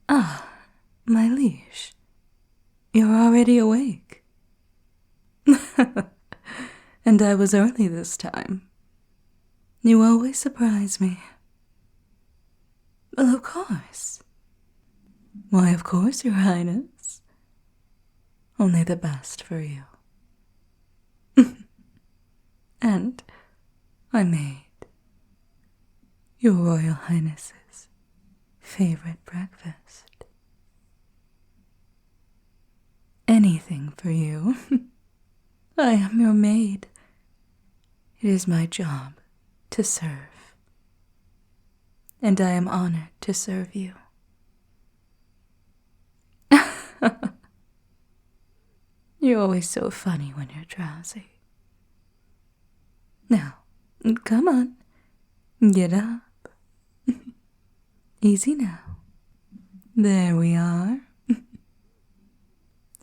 Ah, my liege. You're already awake. And I was early this time. You always surprise me. Well, of course. Why, of course, Your Highness. Only the best for you. And I made Your Royal Highness's favorite breakfast. Anything for you. I am your maid. It is my job to serve. And I am honored to serve you. You're always so funny when you're drowsy. Now, come on. Get up. Easy now. There we are.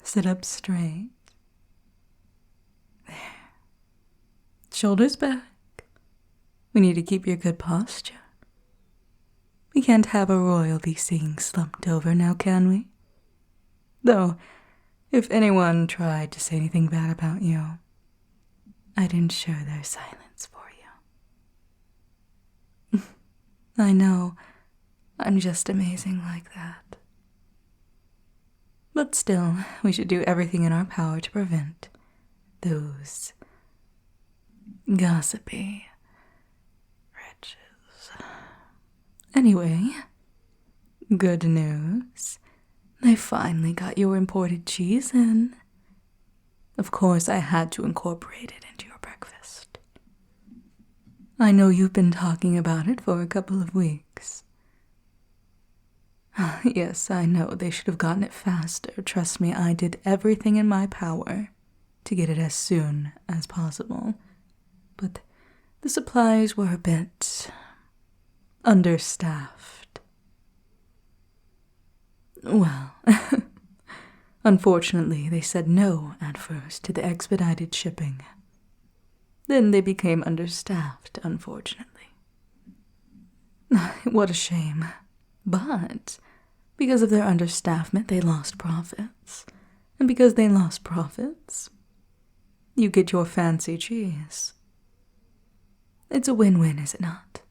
Sit up straight. There. Shoulders back. We need to keep your good posture. We can't have a royal be seen slumped over now, can we? Though, if anyone tried to say anything bad about you, I'd ensure their silence for you. I know, I'm just amazing like that. But still, we should do everything in our power to prevent those gossipy wretches. Anyway, good news. I finally got your imported cheese in. Of course, I had to incorporate it into your breakfast. I know you've been talking about it for a couple of weeks. Yes, I know they should have gotten it faster. Trust me, I did everything in my power to get it as soon as possible. But the supplies were a bit understaffed. Well, unfortunately, they said no at first to the expedited shipping. Then they became understaffed, unfortunately. What a shame. But because of their understaffment, they lost profits. And because they lost profits, you get your fancy cheese. It's a win-win, is it not?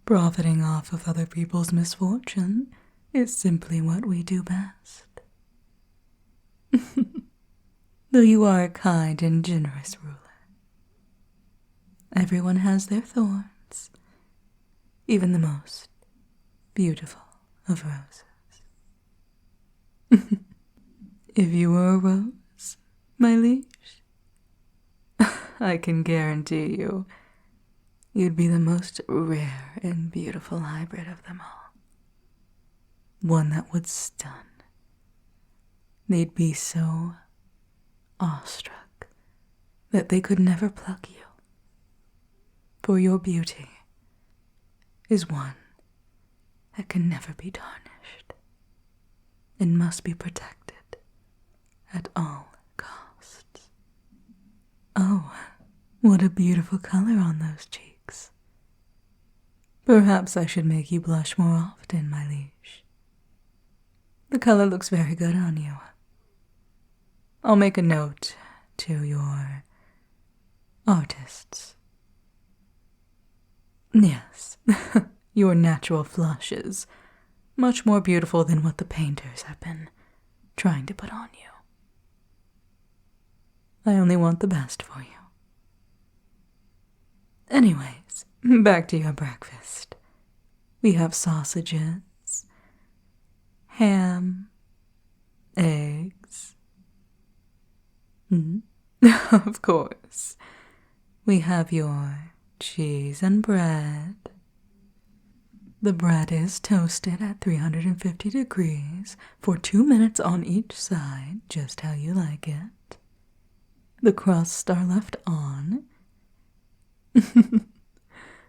Profiting off of other people's misfortune is simply what we do best. Though you are a kind and generous ruler. Everyone has their thorns, even the most beautiful of roses. If you were a rose, my liege, I can guarantee you'd be the most rare and beautiful hybrid of them all. One that would stun. They'd be so awestruck that they could never pluck you. For your beauty is one that can never be tarnished and must be protected at all costs. Oh, what a beautiful color on those cheeks. Perhaps I should make you blush more often, my liege. The color looks very good on you. I'll make a note to your artists. Yes, your natural flush is much more beautiful than what the painters have been trying to put on you. I only want the best for you. Anyways, back to your breakfast. We have sausages, ham, eggs. Of course. We have your cheese and bread. The bread is toasted at 350 degrees for 2 minutes on each side, just how you like it. The crusts are left on.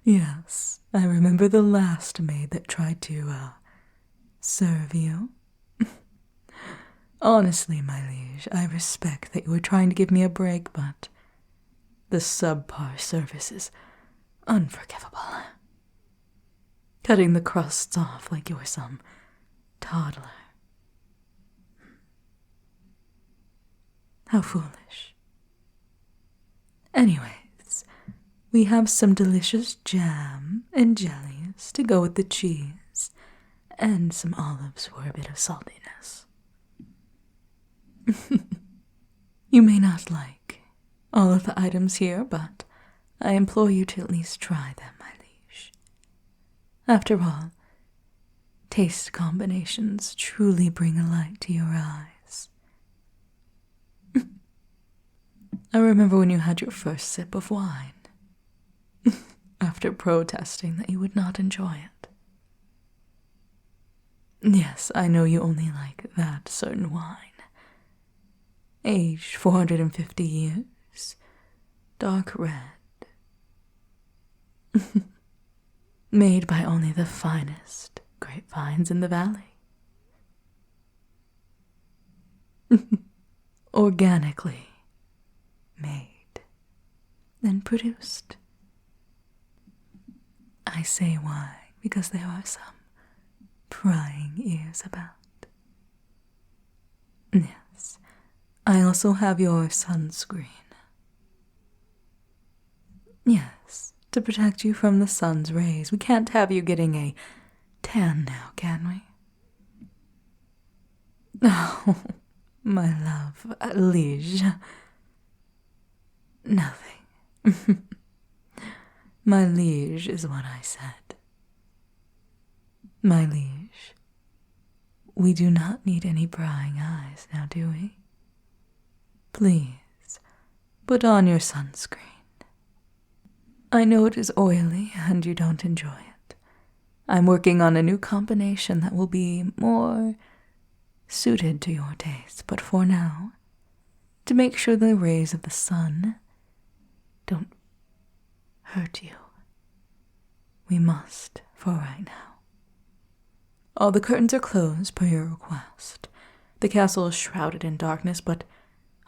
Yes, I remember the last maid that tried to, serve you. Honestly, my liege, I respect that you were trying to give me a break, but The subpar service is unforgivable. Cutting the crusts off like you're some toddler. How foolish. Anyways, we have some delicious jam and jellies to go with the cheese, and some olives for a bit of saltiness. You may not like all of the items here, but I implore you to at least try them, my liege. After all, taste combinations truly bring a light to your eyes. I remember when you had your first sip of wine, after protesting that you would not enjoy it. Yes, I know you only like that certain wine. Aged 450 years, dark red. Made by only the finest grapevines in the valley. Organically made and produced. I say why, because there are some prying ears about. Yes, I also have your sunscreen. Yes, to protect you from the sun's rays. We can't have you getting a tan now, can we? Oh, my love, liege. Nothing. My liege is what I said. My liege, we do not need any prying eyes now, do we? Please, put on your sunscreen. I know it is oily and you don't enjoy it. I'm working on a new combination that will be more suited to your taste, but for now, to make sure the rays of the sun don't hurt you, we must for right now. All the curtains are closed per your request. The castle is shrouded in darkness, but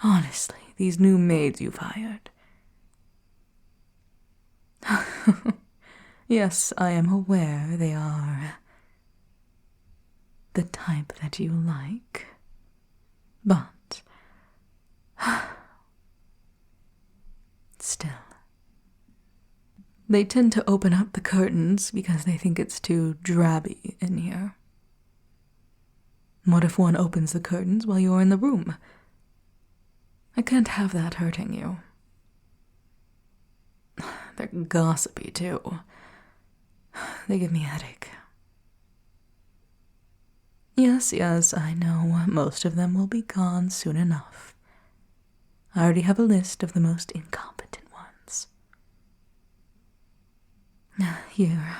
honestly, these new maids you've hired. Yes, I am aware they are the type that you like, but still, they tend to open up the curtains because they think it's too drabby in here. What if one opens the curtains while you're in the room? I can't have that hurting you. They're gossipy, too. They give me a headache. Yes, I know. Most of them will be gone soon enough. I already have a list of the most incompetent ones. Here.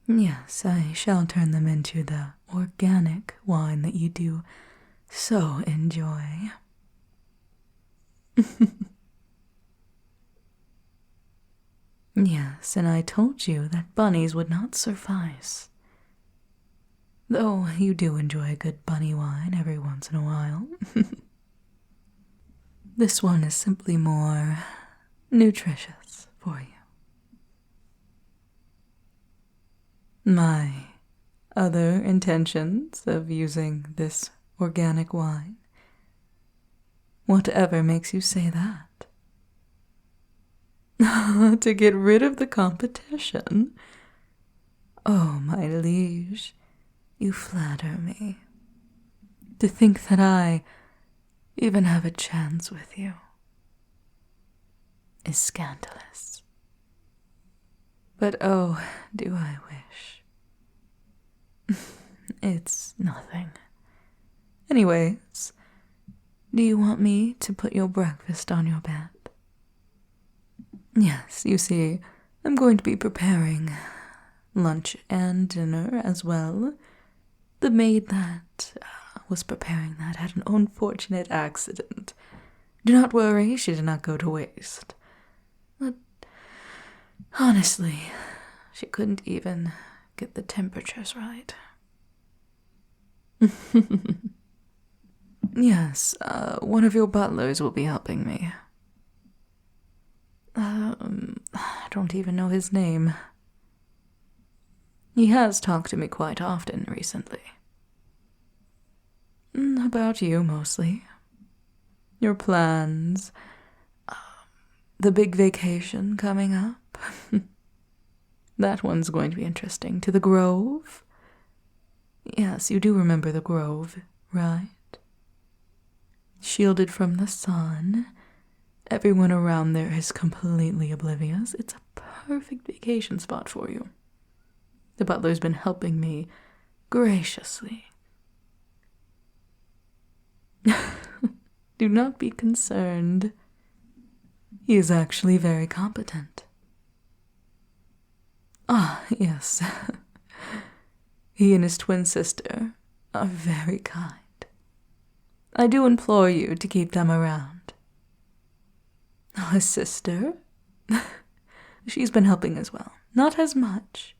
Yes, I shall turn them into the organic wine that you do so enjoy. Yes, and I told you that bunnies would not suffice. Though you do enjoy a good bunny wine every once in a while. This one is simply more nutritious for you. My other intentions of using this organic wine? Whatever makes you say that? To get rid of the competition? Oh, my liege, you flatter me. To think that I even have a chance with you is scandalous. But oh, do I wish. It's nothing. Anyways, do you want me to put your breakfast on your bed? Yes, you see, I'm going to be preparing lunch and dinner as well. The maid that was preparing that had an unfortunate accident. Do not worry, she did not go to waste. But honestly, she couldn't even get the temperatures right. Yes, one of your butlers will be helping me. I don't even know his name. He has talked to me quite often recently. About you, mostly. Your plans. The big vacation coming up. That one's going to be interesting. To the Grove? Yes, you do remember the Grove, right? Shielded from the sun. Everyone around there is completely oblivious. It's a perfect vacation spot for you. The butler's been helping me graciously. Do not be concerned. He is actually very competent. Ah, yes. He and his twin sister are very kind. I do implore you to keep them around. Oh, his sister? She's been helping as well. Not as much.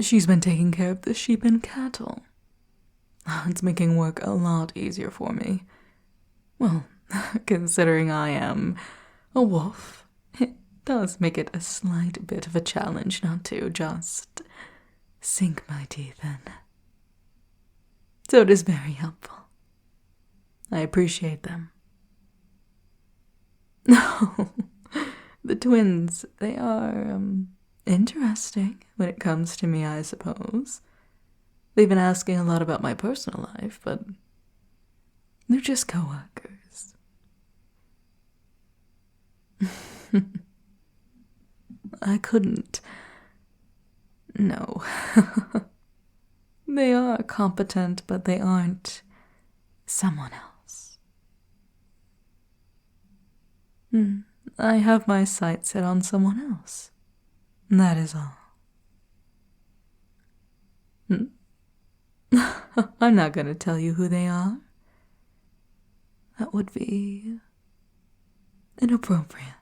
She's been taking care of the sheep and cattle. It's making work a lot easier for me. Well, considering I am a wolf, it does make it a slight bit of a challenge not to just sink my teeth in. So it is very helpful. I appreciate them. No, the twins, they are, interesting when it comes to me, I suppose. They've been asking a lot about my personal life, but they're just co-workers. I couldn't. No. They are competent, but they aren't someone else. I have my sights set on someone else. That is all. I'm not going to tell you who they are. That would be inappropriate.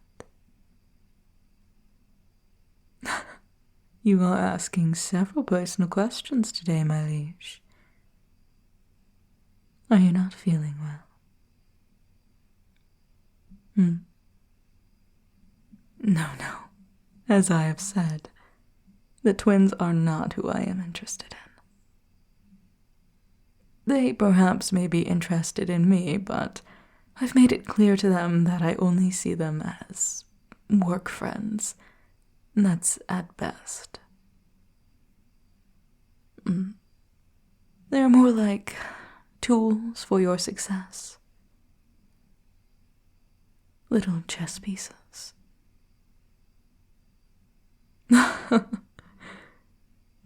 You are asking several personal questions today, my liege. Are you not feeling well? No. As I have said, the twins are not who I am interested in. They perhaps may be interested in me, but I've made it clear to them that I only see them as work friends. That's at best. They're more like tools for your success. Little chess pieces.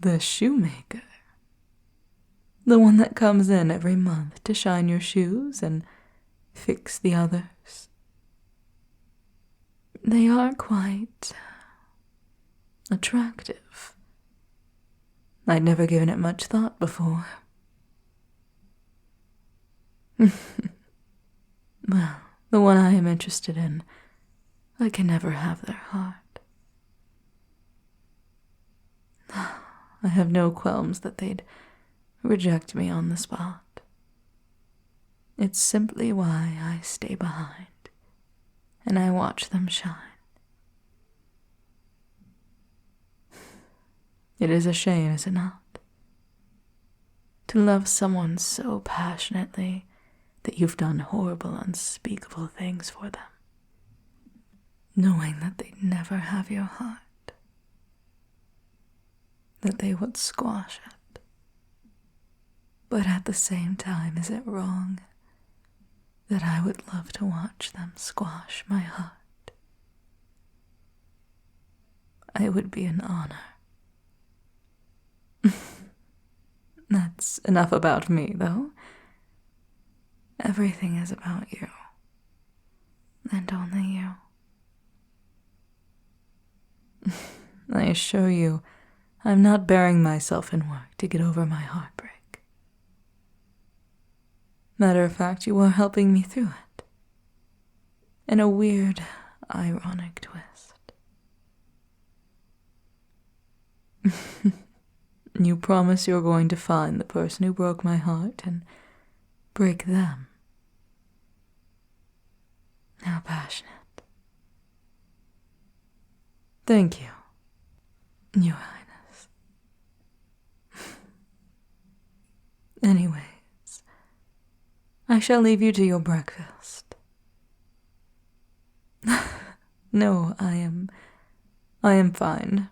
The shoemaker. The one that comes in every month to shine your shoes and fix the others. They are quite attractive. I'd never given it much thought before. Well, the one I am interested in, I can never have their heart. I have no qualms that they'd reject me on the spot. It's simply why I stay behind, and I watch them shine. It is a shame, is it not? To love someone so passionately that you've done horrible, unspeakable things for them, knowing that they'd never have your heart, that they would squash it. But at the same time, is it wrong that I would love to watch them squash my heart? It would be an honor. That's enough about me, though. Everything is about you. And only you. I assure you, I'm not burying myself in work to get over my heartbreak. Matter of fact, you are helping me through it. In a weird, ironic twist. You promise you're going to find the person who broke my heart and break them compassionate. Thank you, Your Highness. Anyways, I shall leave you to your breakfast. No, I am fine.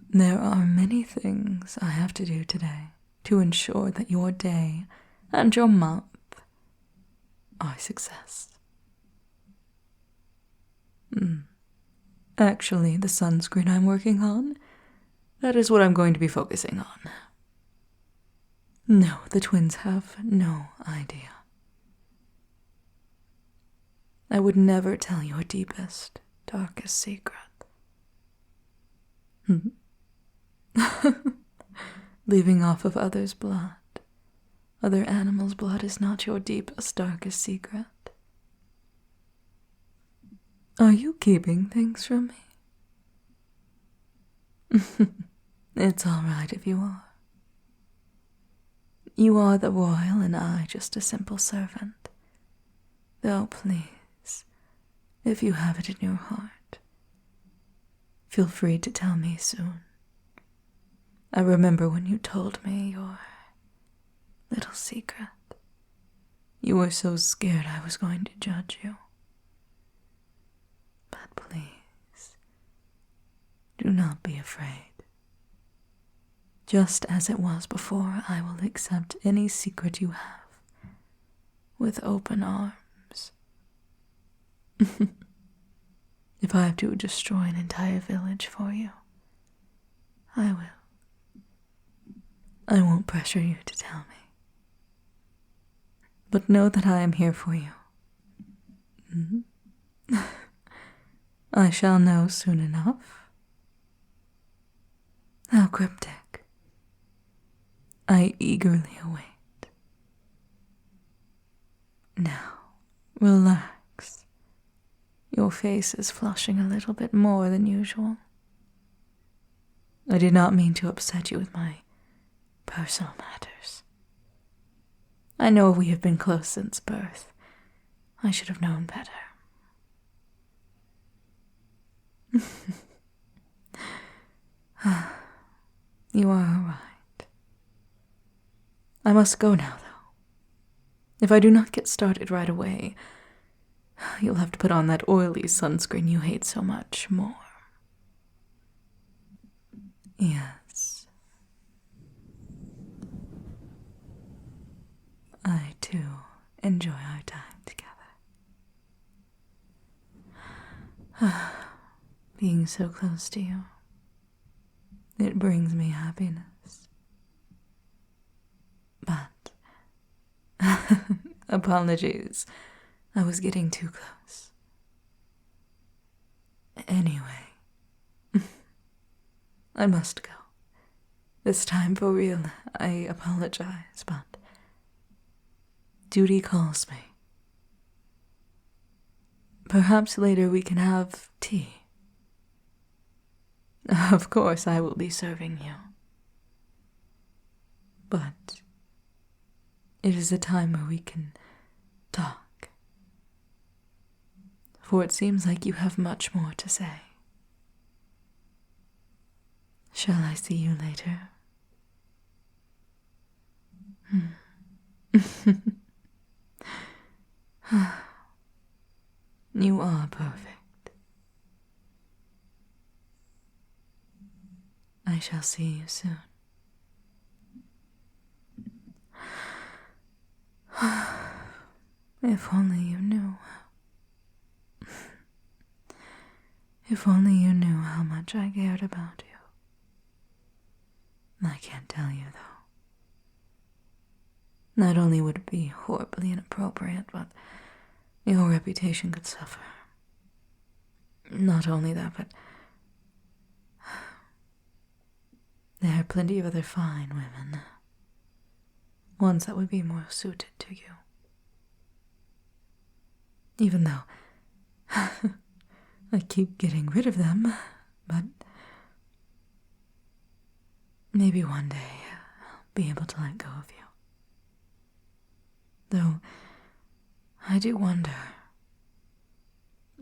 There are many things I have to do today to ensure that your day and your month are a success. Actually, the sunscreen I'm working on, that is what I'm going to be focusing on. No, the twins have no idea. I would never tell your deepest, darkest secret. Living off of others' blood, other animals' blood is not your deepest, darkest secret. Are you keeping things from me? It's all right if you are. You are the royal and I just a simple servant. Though please, if you have it in your heart, feel free to tell me soon. I remember when you told me your little secret. You were so scared I was going to judge you. But please, do not be afraid. Just as it was before, I will accept any secret you have with open arms. If I have to destroy an entire village for you, I will. I won't pressure you to tell me. But know that I am here for you. I shall know soon enough. How cryptic. I eagerly await. Now, relax. Your face is flushing a little bit more than usual. I did not mean to upset you with my personal matters. I know we have been close since birth. I should have known better. You are all right. I must go now, though. If I do not get started right away, you'll have to put on that oily sunscreen you hate so much more. Yes. I, too, enjoy our time together. Being so close to you, it brings me happiness. But, apologies, I was getting too close. Anyway, I must go. This time for real, I apologize, but duty calls me. Perhaps later we can have tea. Of course, I will be serving you. But it is a time where we can talk. For it seems like you have much more to say. Shall I see you later? You are perfect. I shall see you soon. If only you knew. If only you knew how much I cared about you. I can't tell you, though. Not only would it be horribly inappropriate, but your reputation could suffer. Not only that, but there are plenty of other fine women. Ones that would be more suited to you. Even though I keep getting rid of them, but maybe one day I'll be able to let go of you. Though, I do wonder,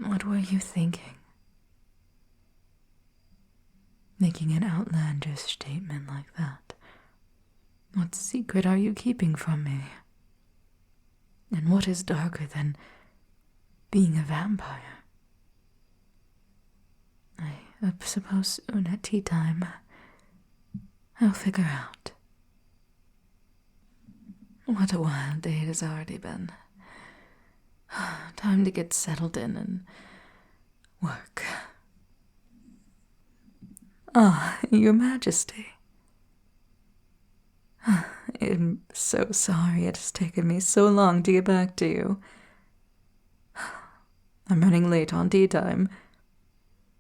What were you thinking? Making an outlandish statement like that. What secret are you keeping from me? And what is darker than being a vampire? I suppose soon at tea time I'll figure out. What a wild day it has already been. Time to get settled in and work. Ah, Your Majesty. I'm so sorry it has taken me so long to get back to you. I'm running late on tea time,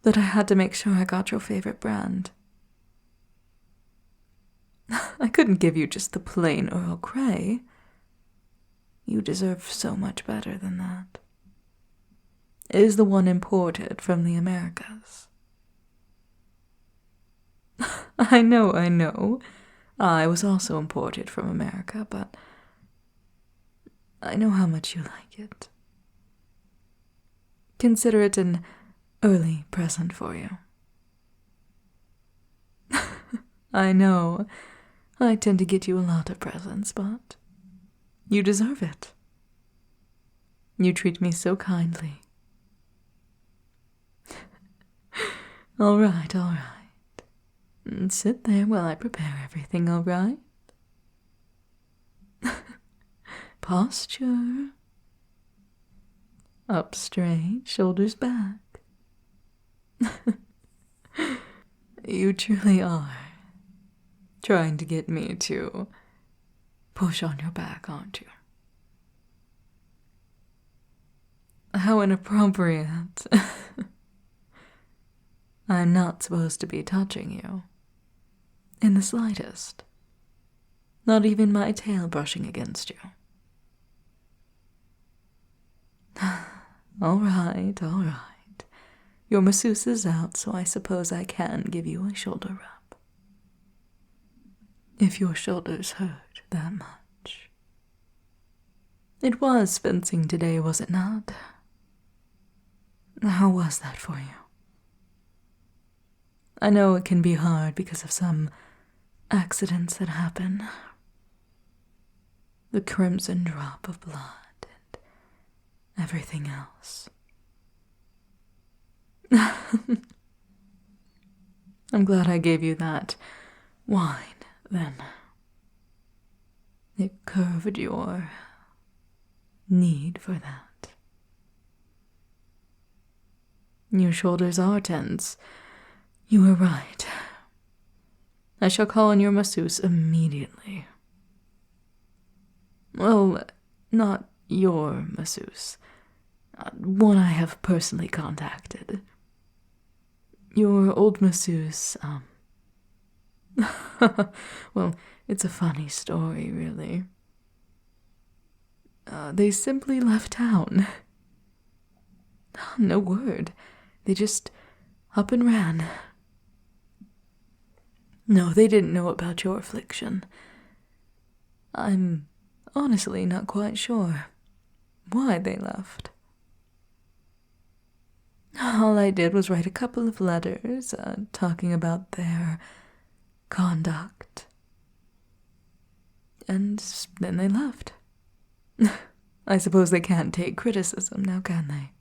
but I had to make sure I got your favorite brand. I couldn't give you just the plain Earl Grey. You deserve so much better than that. It is the one imported from the Americas. I know. I was also imported from America, but I know how much you like it. Consider it an early present for you. I know. I tend to get you a lot of presents, but you deserve it. You treat me so kindly. All right. Sit there while I prepare everything, all right? Posture. Up straight, shoulders back. You truly are trying to get me to push on your back, aren't you? How inappropriate. I'm not supposed to be touching you. In the slightest. Not even my tail brushing against you. All right. Your masseuse is out, so I suppose I can give you a shoulder rub. If your shoulders hurt that much. It was fencing today, was it not? How was that for you? I know it can be hard because of some accidents that happen. The crimson drop of blood and everything else. I'm glad I gave you that wine, then. It curbed your need for that. Your shoulders are tense. You were right. I shall call on your masseuse immediately. Well, not your masseuse. One I have personally contacted. Your old masseuse, well, it's a funny story, really. They simply left town. No word. They just up and ran. No, they didn't know about your affliction. I'm honestly not quite sure why they left. All I did was write a couple of letters, talking about their conduct. And then they left. I suppose they can't take criticism now, can they?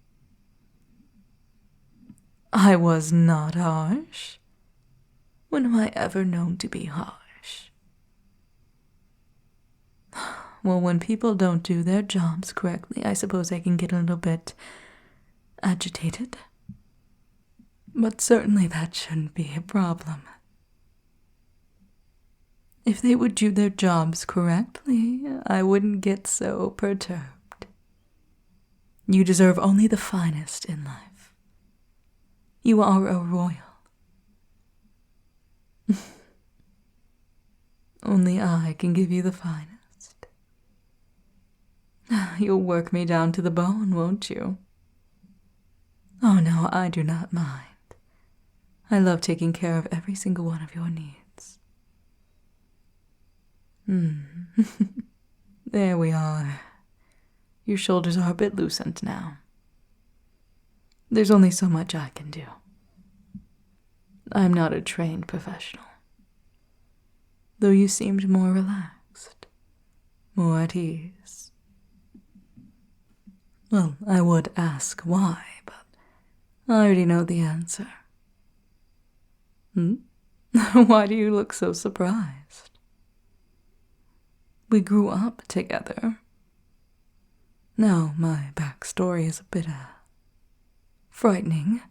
I was not harsh. When am I ever known to be harsh? Well, when people don't do their jobs correctly, I suppose I can get a little bit agitated. But certainly that shouldn't be a problem. If they would do their jobs correctly, I wouldn't get so perturbed. You deserve only the finest in life. You are a royal. Only I can give you the finest. You'll work me down to the bone, won't you? Oh no, I do not mind. I love taking care of every single one of your needs. There we are. Your shoulders are a bit loosened now. There's only so much I can do. I'm not a trained professional. Though you seemed more relaxed, more at ease. Well, I would ask why, but I already know the answer. Why do you look so surprised? We grew up together. Now, my backstory is a bit, frightening.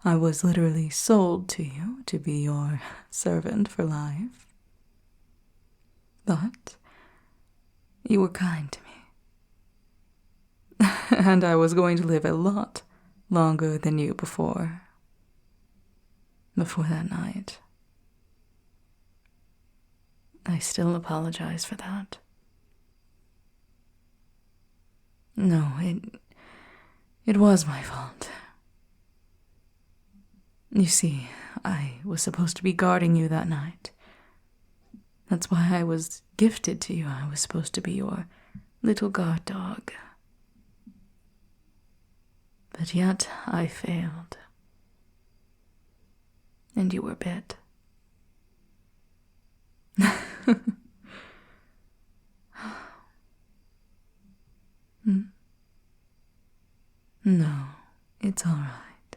I was literally sold to you to be your servant for life. But you were kind to me. And I was going to live a lot longer than you before that night. I still apologize for that. No, it was my fault. You see, I was supposed to be guarding you that night. That's why I was gifted to you. I was supposed to be your little guard dog. But yet I failed. And you were bit. No, it's all right.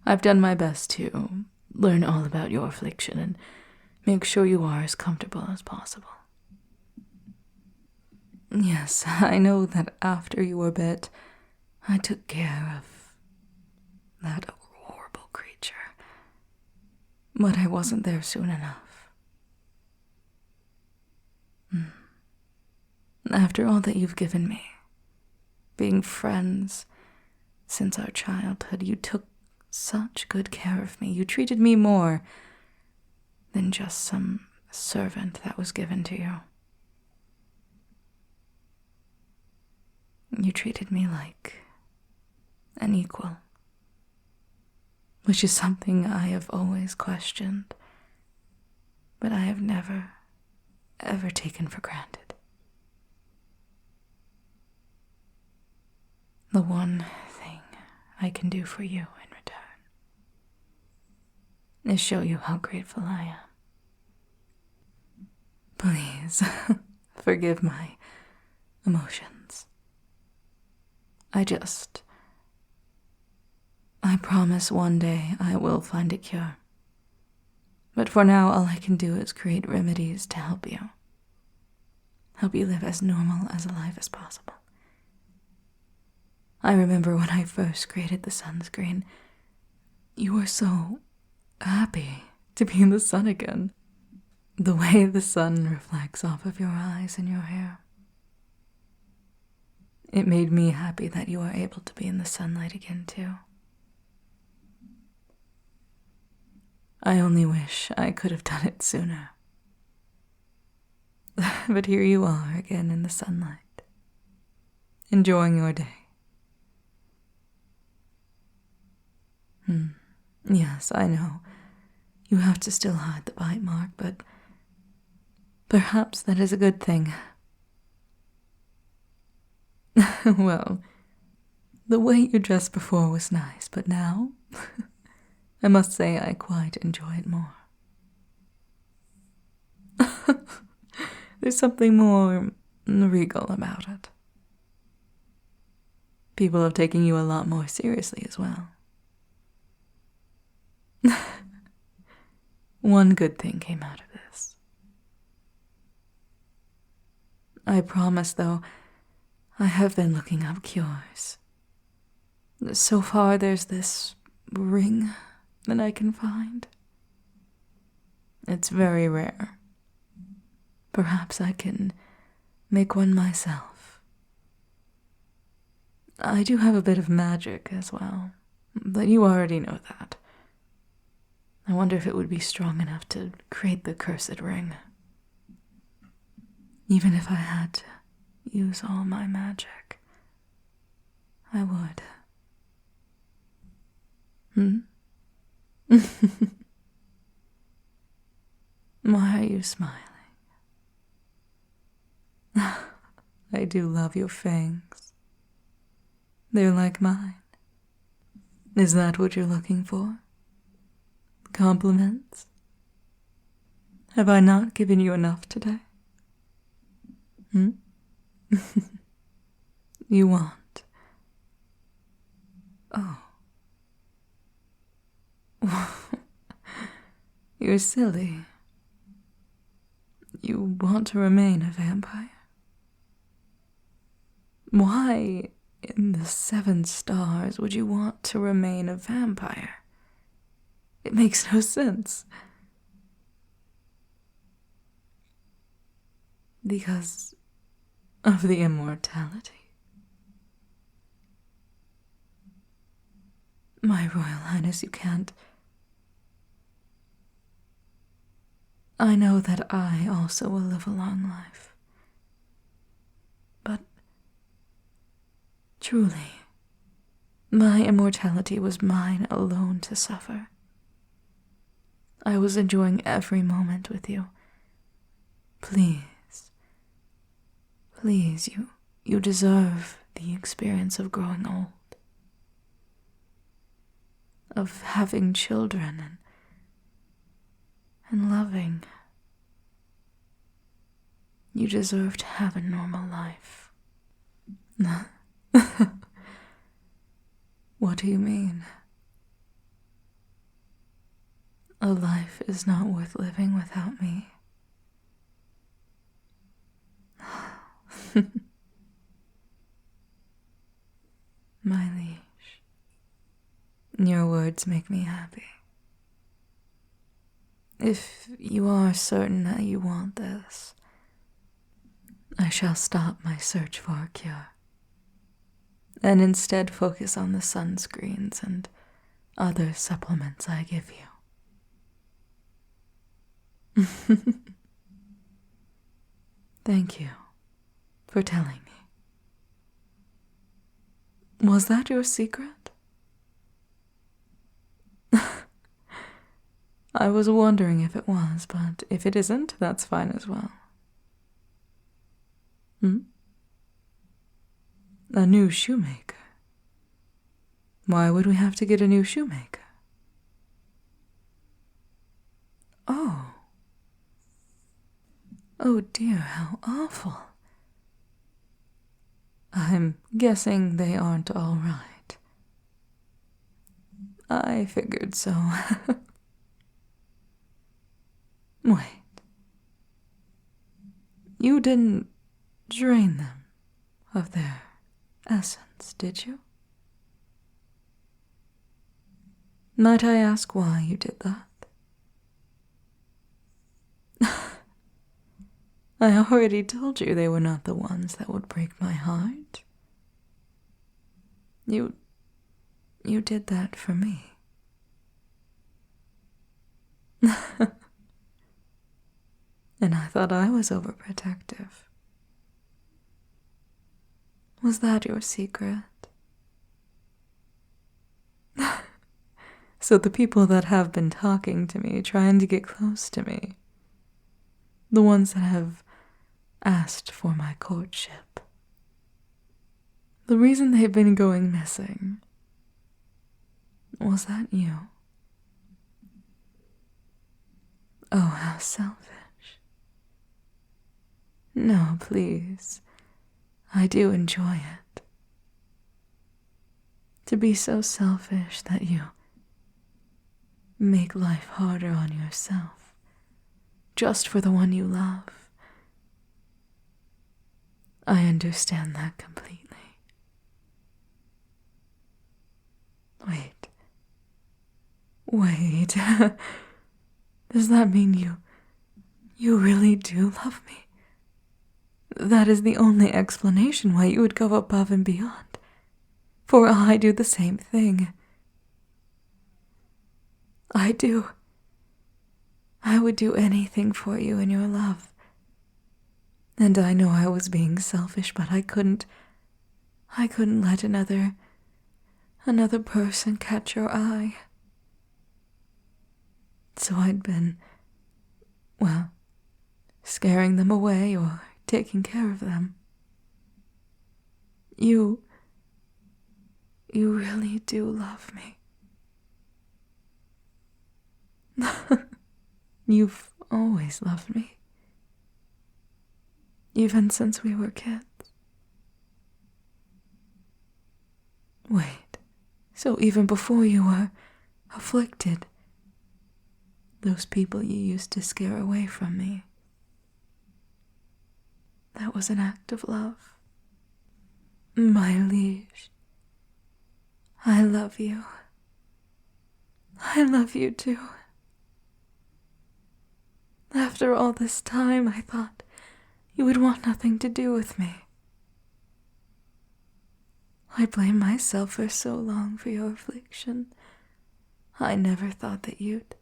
I've done my best to learn all about your affliction and make sure you are as comfortable as possible. Yes, I know that after you were bit, I took care of that horrible creature. But I wasn't there soon enough. After all that you've given me, being friends since our childhood, you took such good care of me. You treated me more than just some servant that was given to you. You treated me like an equal, which is something I have always questioned, but I have never, ever taken for granted. The one thing I can do for you in return is show you how grateful I am. Please, forgive my emotions. I promise one day I will find a cure. But for now, all I can do is create remedies to help you. Help you live as normal as a life as possible. I remember when I first created the sunscreen, you were so happy to be in the sun again. The way the sun reflects off of your eyes and your hair. It made me happy that you are able to be in the sunlight again, too. I only wish I could have done it sooner. But here you are again in the sunlight, enjoying your day. Yes, I know. You have to still hide the bite mark, but perhaps that is a good thing. Well, the way you dressed before was nice, but now, I must say I quite enjoy it more. There's something more regal about it. People have taken you a lot more seriously as well. One good thing came out of this. I promise, though, I have been looking up cures. So far, there's this ring that I can find. It's very rare. Perhaps I can make one myself. I do have a bit of magic as well, but you already know that. I wonder if it would be strong enough to create the cursed ring. Even if I had to use all my magic, I would. Why are you smiling? I do love your fangs. They're like mine. Is that what you're looking for? Compliments? Have I not given you enough today? You want? Oh. You're silly. You want to remain a vampire? Why in the 7 stars would you want to remain a vampire? It makes no sense. Because of the immortality. My Royal Highness, you can't. I know that I also will live a long life. But truly, my immortality was mine alone to suffer. I was enjoying every moment with you. Please, you deserve the experience of growing old. Of having children and loving. You deserve to have a normal life. What do you mean? A life is not worth living without me. My liege, your words make me happy. If you are certain that you want this, I shall stop my search for a cure, and instead focus on the sunscreens and other supplements I give you. Thank you for telling me. Was that your secret? I was wondering if it was, but if it isn't, that's fine as well. A new shoemaker? Why would we have to get a new shoemaker? Oh. Oh dear, how awful. I'm guessing they aren't all right. I figured so. Wait. You didn't drain them of their essence, did you? Might I ask why you did that? I already told you they were not the ones that would break my heart. You did that for me. And I thought I was overprotective. Was that your secret? So the people that have been talking to me, trying to get close to me, the ones that have asked for my courtship, the reason they've been going missing, was that you? Oh, how selfish. No, please. I do enjoy it. To be so selfish that you make life harder on yourself, just for the one you love. I understand that completely. Wait. Does that mean you really do love me? That is the only explanation why you would go above and beyond. For I do the same thing. I do. I would do anything for you in your love. And I know I was being selfish, but I couldn't let another person catch your eye. So I'd been, scaring them away or taking care of them. You really do love me. You've always loved me. Even since we were kids. Wait, so even before you were afflicted, those people you used to scare away from me, that was an act of love. My liege, I love you. I love you too. After all this time, I thought you would want nothing to do with me. I blame myself for so long for your affliction. I never thought that you'd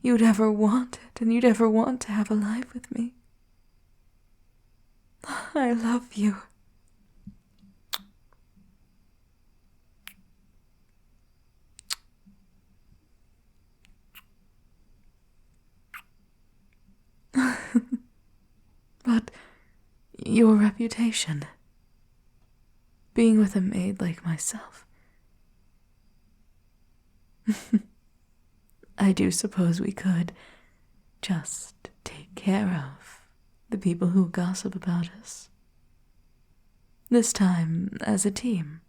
ever want it, and you'd ever want to have a life with me. I love you. But your reputation, being with a maid like myself, I do suppose we could just take care of the people who gossip about us. This time as a team.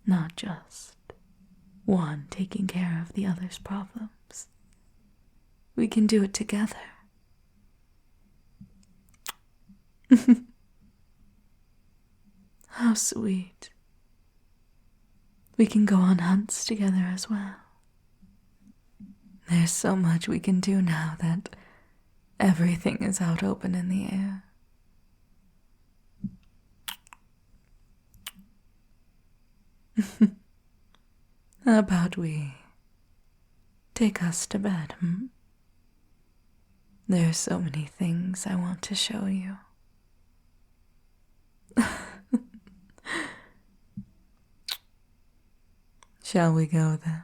Not just one taking care of the other's problems. We can do it together. How sweet. We can go on hunts together as well. There's so much we can do now that everything is out open in the air. How about we take us to bed, There are so many things I want to show you. Shall we go then?